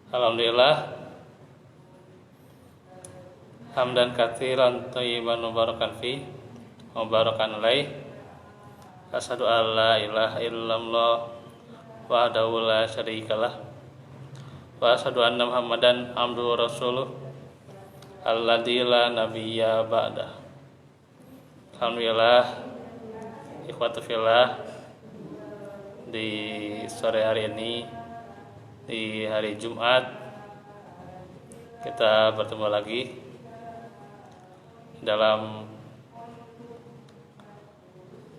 Alhamdulillah, hamdan katsiran thayyiban mubarakan fi mubarakan alaih. Asyhadu an la ilaha illallah wahdahu la syarikalah wa asyhadu anna Muhammadan abduhu wa rasuluh alladzi la nabiyya ba'dah. Alhamdulillah, ikhwatu fillah, di sore hari ini, di hari Jumat, kita bertemu lagi dalam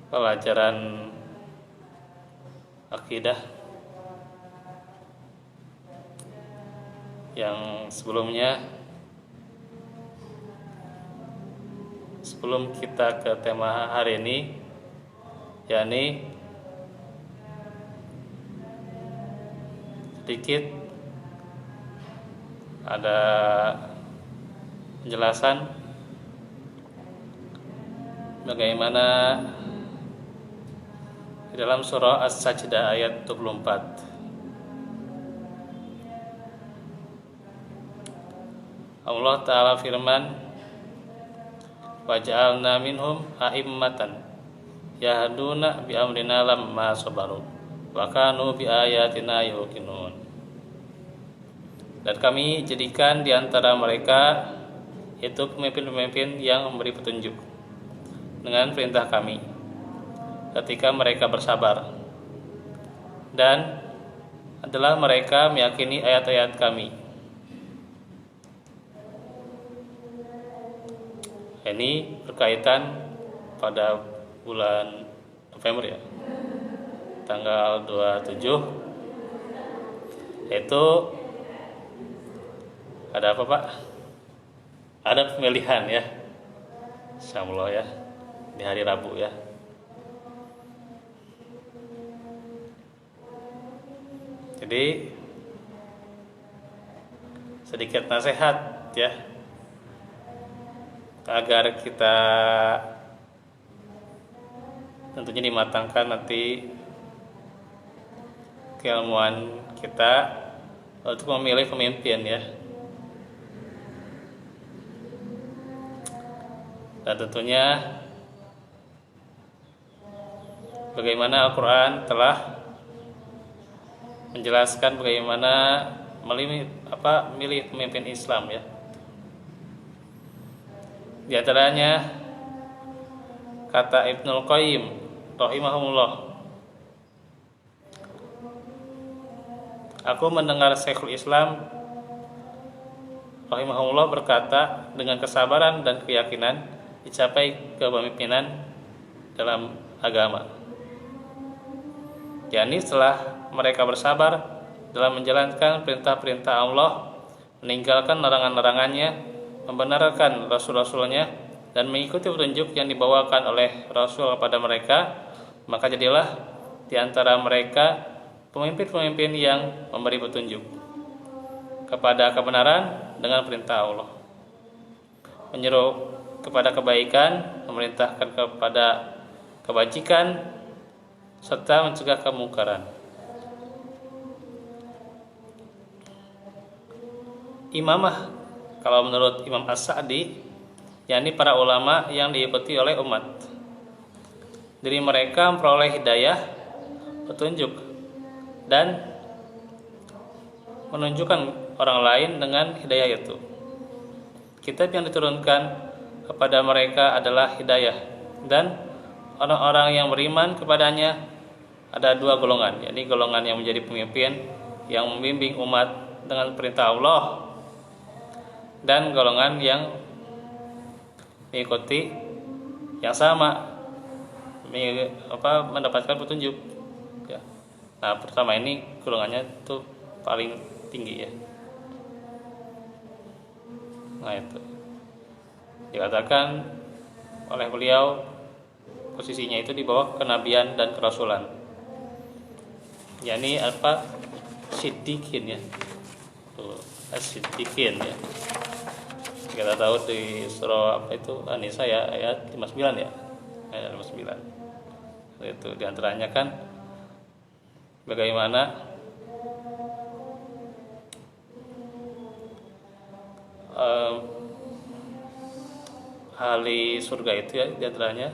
pelajaran akidah yang sebelumnya. Sebelum kita ke tema hari ini, yakni sedikit ada penjelasan bagaimana di dalam surah As-Sajdah ayat 24 Allah Ta'ala firman, waja'alna minhum a'immatan yahduna bi amrina lamma sabaru wa kanu bi ayatina yuqinun. Dan kami jadikan di antara mereka itu pemimpin-pemimpin yang memberi petunjuk dengan perintah kami ketika mereka bersabar, dan adalah mereka meyakini ayat-ayat kami. Ini berkaitan pada bulan November ya, tanggal 27, yaitu ada apa Pak? Ada pemilihan ya, insyaallah ya, di hari Rabu ya. Jadi sedikit nasihat ya, agar kita tentunya dimatangkan nanti keilmuan kita untuk memilih pemimpin ya. Dan tentunya bagaimana Al-Quran telah menjelaskan bagaimana milih pemimpin Islam ya. Di antaranya kata Ibnul Qayyim rahimahullah, aku mendengar Syekhul Islam rahimahullah berkata, dengan kesabaran dan keyakinan dicapai kepemimpinan dalam agama, yakni setelah mereka bersabar dalam menjalankan perintah-perintah Allah, meninggalkan larangan-larangannya, membenarkan rasul-rasulnya, dan mengikuti petunjuk yang dibawakan oleh rasul kepada mereka, maka jadilah di antara mereka pemimpin-pemimpin yang memberi petunjuk kepada kebenaran dengan perintah Allah, menyeru kepada kebaikan, memerintahkan kepada kebajikan, serta mencegah kemungkaran. Imamah, kalau menurut Imam As-Sa'di, yakni para ulama yang diikuti oleh umat, dari mereka memperoleh hidayah, petunjuk, dan menunjukkan orang lain dengan hidayah itu. Kitab yang diturunkan kepada mereka adalah hidayah, dan orang-orang yang beriman kepadanya ada dua golongan, yakni golongan yang menjadi pemimpin yang membimbing umat dengan perintah Allah, dan golongan yang mengikuti yang sama, mendapatkan petunjuk ya. Nah, pertama ini golongannya itu paling tinggi ya. Nah, itu dikatakan oleh beliau posisinya itu di bawah kenabian dan kerasulan, yakni siddiqin ya, as-siddiqin ya. Kita tahu di surah An-Nisa ya, ayat 59 ya, ayat 59. Itu diantaranya kan bagaimana eh, ahli surga itu ya, diantaranya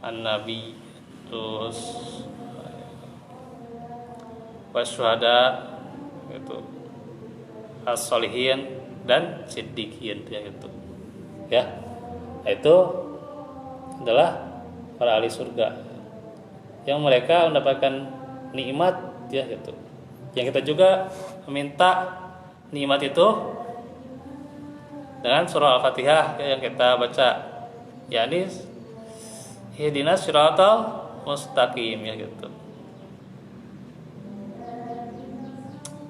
an-nabi, terus wasyuhada itu, as-solihin, dan siddiqin ya gitu ya. Itu adalah para ahli surga yang mereka mendapatkan nikmat ya gitu. Yang kita juga meminta nikmat itu dengan surah Al-Fatihah yang kita baca, yakni ihdinas siratal mustaqim ya gitu.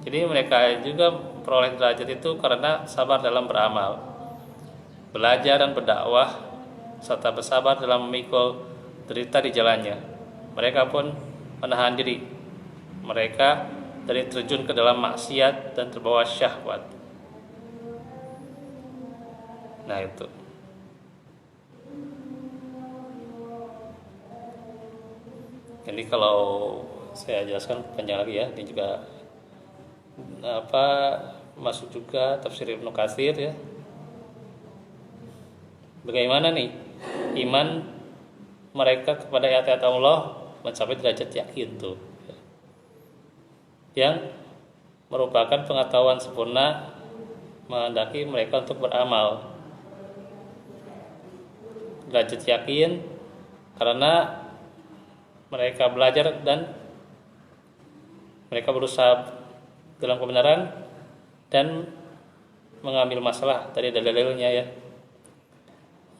Jadi mereka juga peroleh derajat itu karena sabar dalam beramal, belajar dan berdakwah, serta bersabar dalam memikul derita di jalannya. Mereka pun menahan diri mereka dari terjun ke dalam maksiat dan terbawa syahwat. Nah itu. Jadi kalau saya jelaskan panjang lagi ya, ini juga masuk juga tafsir Ibnu Katsir ya. Bagaimana nih iman mereka kepada ayat-ayat Allah mencapai derajat yakin tuh, yang merupakan pengetahuan sempurna menghendaki mereka untuk beramal. Derajat yakin karena mereka belajar dan mereka berusaha dalam kebenaran dan mengambil masalah dari dalil-dalilnya ya,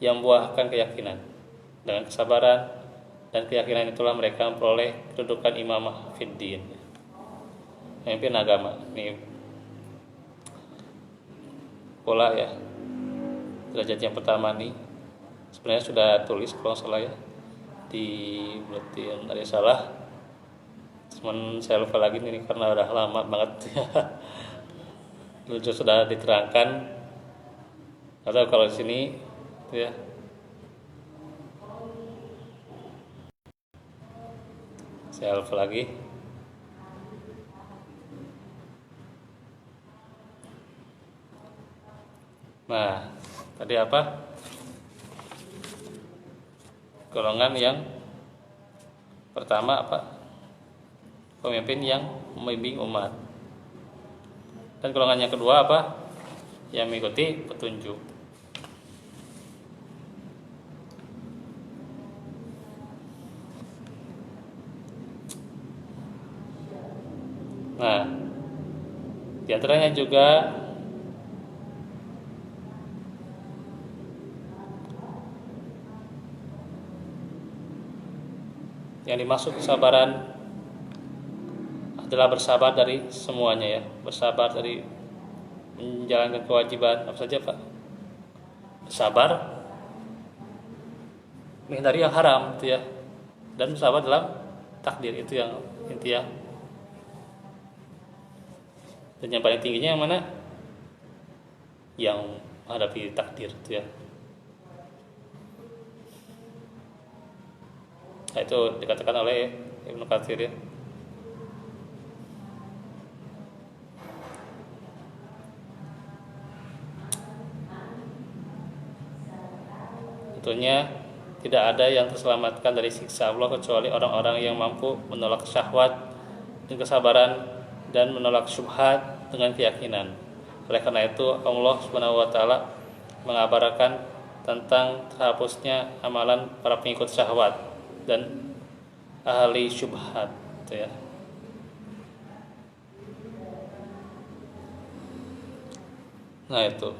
yang membuahkan keyakinan. Dengan kesabaran dan keyakinan itulah mereka memperoleh kedudukan imamah fiddin, pemimpin agama. Ini pola ya, derajat yang pertama nih sebenarnya sudah tulis kalau salah ya di buletin, ada salah, cuman saya lupa lagi nih karena udah lama banget ya. Dulu sudah diterangkan atau kalau di sini ya saya lupa lagi. Nah tadi apa, golongan yang pertama apa, pemimpin yang membimbing umat, dan golongan yang kedua apa, yang mengikuti petunjuk. Nah diantaranya juga yang dimaksud kesabaran adalah bersabar dari semuanya ya, bersabar dari menjalankan kewajiban apa saja Pak, bersabar menghindari yang haram itu ya, dan bersabar dalam takdir, itu yang intinya. Dan yang paling tingginya yang mana, yang menghadapi takdir itu ya. Nah, itu dikatakan oleh Ibnu Katsir ya. Tentunya tidak ada yang terselamatkan dari siksa Allah kecuali orang-orang yang mampu menolak syahwat dengan kesabaran dan menolak syubhat dengan keyakinan. Oleh karena itu Allah Subhanahu wa taala mengabarkan tentang terhapusnya amalan para pengikut syahwat dan ahli syubhat itu ya. Nah itu.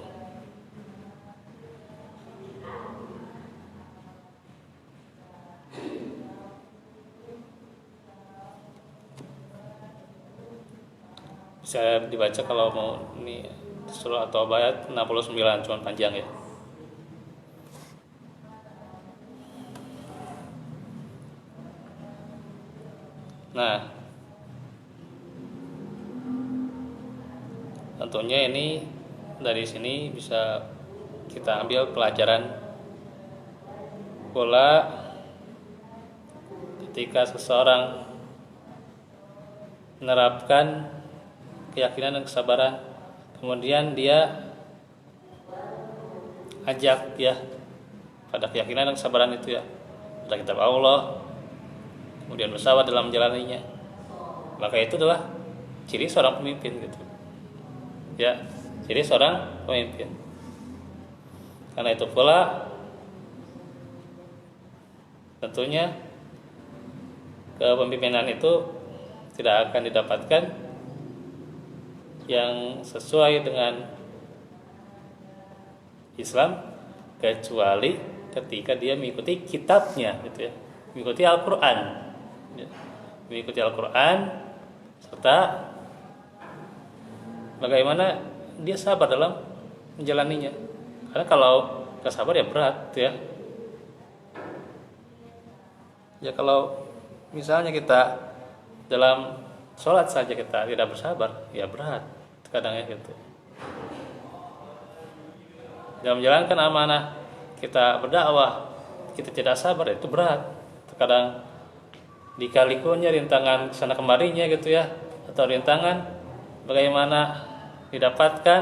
Bisa dibaca kalau mau, ini surah atau ayat 69, cuman panjang ya. Nah, tentunya ini dari sini bisa kita ambil pelajaran pula ketika seseorang menerapkan keyakinan dan kesabaran kemudian dia ajak ya pada keyakinan dan kesabaran itu ya, pada kitab Allah, kemudian bersabar dalam menjalaninya, maka itu adalah ciri seorang pemimpin gitu ya, ciri seorang pemimpin. Karena itu pula tentunya kepemimpinan itu tidak akan didapatkan yang sesuai dengan Islam kecuali ketika dia mengikuti kitabnya gitu ya, mengikuti Al-Quran ya. Mengikuti Al-Quran serta bagaimana dia sabar dalam menjalaninya. Karena kalau gak sabar ya berat ya. Ya kalau misalnya kita dalam sholat saja kita tidak bersabar, ya berat kadangnya gitu. Dalam menjalankan amanah kita berdakwah, kita tidak sabar, itu berat. Terkadang dikalikunnya rintangan kesana kemarinya gitu ya, atau rintangan bagaimana didapatkan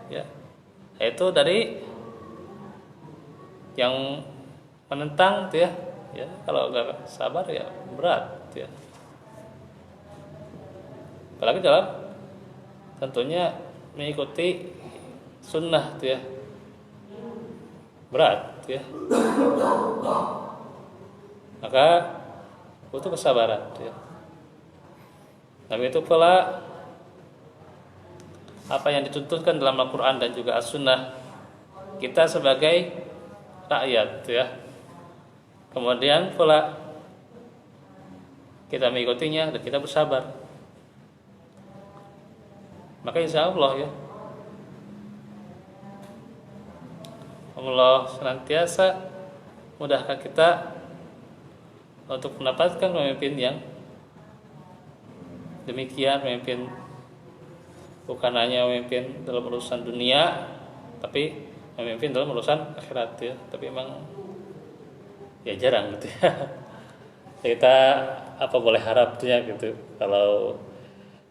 ya, itu dari yang menentang gitu ya, kalau nggak sabar ya berat gitu ya. Apalagi dalam tentunya mengikuti sunnah gitu ya, berat gitu ya. Maka butuh kesabaran gitu ya. Tapi itu pula apa yang dituntutkan dalam Al-Quran dan juga As-Sunnah, kita sebagai rakyat gitu ya, kemudian pula kita mengikutinya dan kita bersabar, maka insya Allah ya Allah senantiasa mudahkan kita untuk mendapatkan pemimpin yang demikian, pemimpin bukan hanya memimpin dalam urusan dunia, tapi memimpin dalam urusan akhirat ya. Tapi emang ya jarang gitu ya. Kita apa boleh harap tuh ya gitu kalau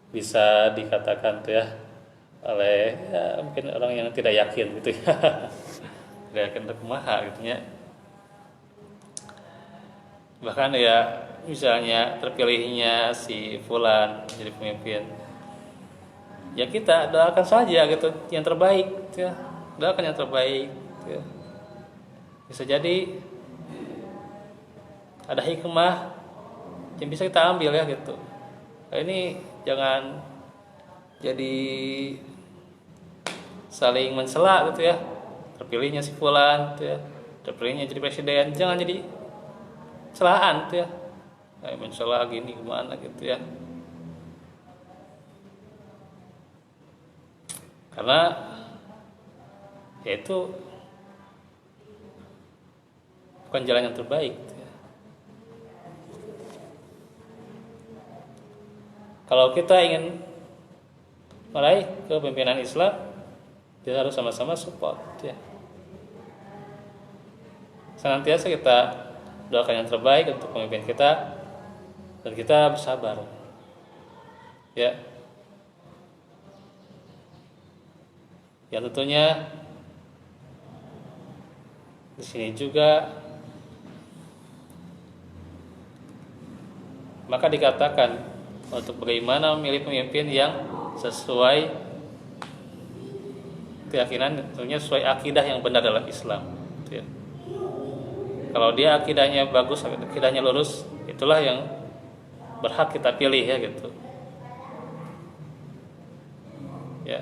bisa dikatakan tuh ya oleh ya, mungkin orang yang tidak yakin gitu ya. Tidak yakin kumaha gitu ya. Bahkan ya misalnya terpilihnya si fulan jadi pemimpin, ya kita doakan saja gitu yang terbaik gitu ya. Doakan yang terbaik gitu ya. Bisa jadi ada hikmah yang bisa kita ambil ya gitu. Nah, ini jangan jadi saling mencela gitu ya. Terpilihnya si fulan gitu ya, terpilihnya jadi presiden, jangan jadi celaan gitu ya. Kayak mencela gini gimana gitu ya. Karena ya itu bukan jalan yang terbaik gitu ya. Kalau kita ingin meraih kepemimpinan Islam, kita harus sama-sama support ya. Senantiasa kita doakan yang terbaik untuk pemimpin kita dan kita bersabar ya. Yang tentunya di sini juga maka dikatakan untuk bagaimana memilih pemimpin yang sesuai keyakinan, tentunya sesuai akidah yang benar dalam Islam ya. Kalau dia akidahnya bagus, akidahnya lurus, itulah yang berhak kita pilih ya gitu ya.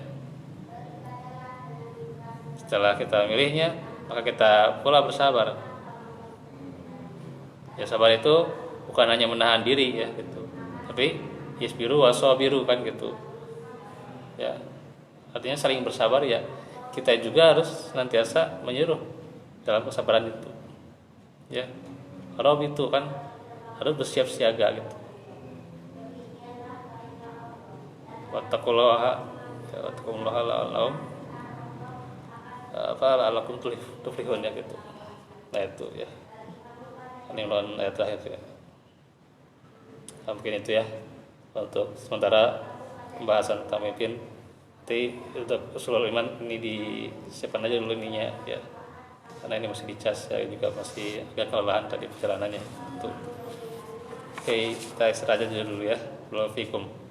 Setelah kita memilihnya, maka kita pula bersabar ya. Sabar itu bukan hanya menahan diri ya gitu, tapi yasbiru wasabiru kan gitu ya. Artinya saling bersabar ya. Kita juga harus senantiasa menyuruh dalam kesabaran itu ya. Rob itu kan harus bersiap siaga gitu. Wattaqullaha ya, wattaqullaha la'allahum la'allakum tuflihun ya gitu. Nah itu ya. Al-Imran ayat terakhir ya. Mungkin itu ya untuk sementara pembahasan tentang pemimpin Tapi untuk usulul iman ini disiapkan aja dulu ininya ya, karena ini masih dicas, saya juga masih agak kelelahan tadi perjalanannya. Tuh. Oke, kita istirahat aja dulu ya. Assalamualaikum.